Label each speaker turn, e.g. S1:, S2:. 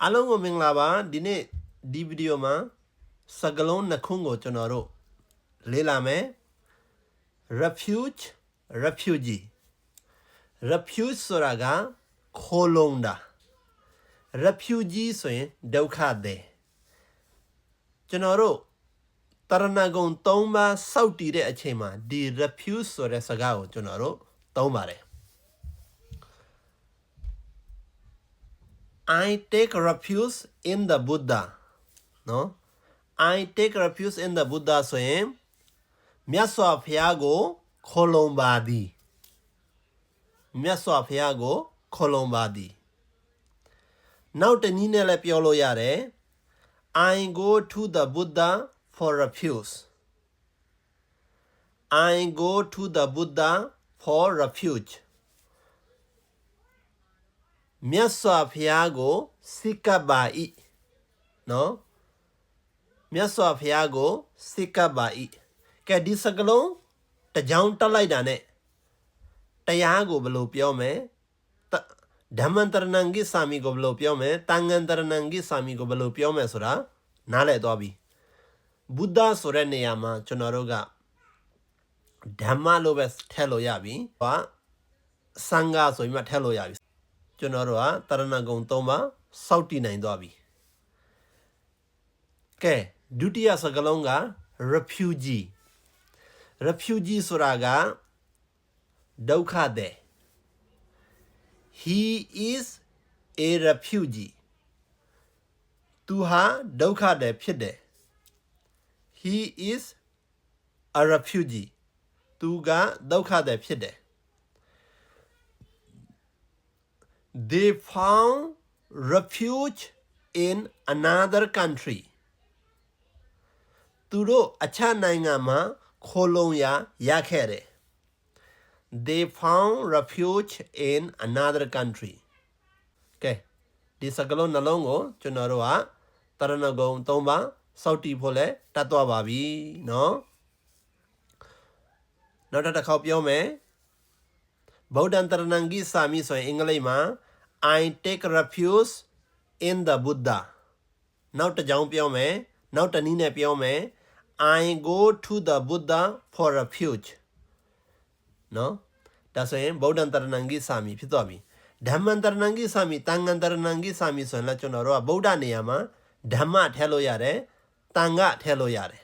S1: အားလုံးကိုမင်္ဂလာပါဒီနေ့ဒီဗီဒီယိုမှာစကလုံးနှစ်ခုကိုကျွန်တော်တို့လေ့လာမယ် refuge refugee refuge ဆိုတာကခိုလုံတာ refugee ဆိုရင်ဒုက္ခသည်ကျွန်တော်တို့တရဏဂုံ3ပါးစောက်တည်တဲ့အချိန်မှာဒီ refuge ဆိုတဲ့စကားကိုကျွန်တော်တို့သုံးပါတယ်I take refuge in the Buddha နော် I take refuge in the Buddha ဆိုရင်မြတ်စွာဘုရားကိုခိုလုံပါသည်မြတ်စွာဘုရားကိုခိုလုံပါသည်နောက်တနည်းနဲ့လည်းပြောလို့ရတယ် I go to the Buddha for refuge I go to the Buddha for refugeမြတ်စွာဘုရားကိုစိတ်ကပ်ပါ၏နော်မြတ်စွာဘုရားကိုစိတ်ကပ်ပါ၏ကဲဒီစကလုံးတစ်ကြောင်းတက်လိုက်တာနဲ့တရားကိုဘယ်လိုပြောမယ်ဓမ္မန္တရဏံဂိသာမိကိုဘယ်လိုပြောမယ်တန်ဃံတရဏံဂိသာမိကိုဘယ်လိုပြောမယ်ဆိုတာနားလည်သွားပြီဘုဒ္ဓဆိုတဲ့နေရာမှာကျွန်တော်တို့ကဓမ္မလို့ပဲထည့်လို့ရပြီဟာစံဃာဆိုပြီးမှထည့်လို့ရပြီကျွန်တော်တို့ကတရဏဂုံ3ပါစောက်တည်နိုင်သွားပြီကဲဒုတိယစကားလုံးက refugee refugee ဆိုတာကဒုက္ခသည် he is a refugee သူဟာဒုက္ခသည်ဖြစ်တယ် he is a refugee သူကဒုက္ခသည်ဖြစ်တယ်They found refuge in another country. သူတို့အခြားနိုင်ငံမှာခိုလုံရာရခဲ့တယ် They found refuge in another country. ကဲဒီစကားလုံးနှလုံးကိုကျွန်တော်တို့ကတရဏဂုံ3ပါစောက်တည်ဖို့လဲတတ်သွားပါပြီเนาะနောက်တစ်ခေါက်ပြောမယ်ဗုဒ္ဓံတရဏံဂိသာမိဆိုရင်အင်္ဂလိပ်မှာ I take refuge in the Buddha နောက်တစ်ကြောင်းပြောမယ်နောက်တစ်နည်းနဲ့ပြောမယ် I go to the Buddha for refuge နော်ဒါဆိုရင်ဗုဒ္ဓံတရဏံဂိသာမိဖြစ်သွားပြီဓမ္မံတရဏံဂိသာမိတန်ဃံတရဏံဂိသာမိဆိုရင်လည်းကျွန်တော်တို့ကဗုဒ္ဓနေရာမှာဓမ္မထည့်လို့ရတယ်တန်ဃထည့်လို့ရတယ်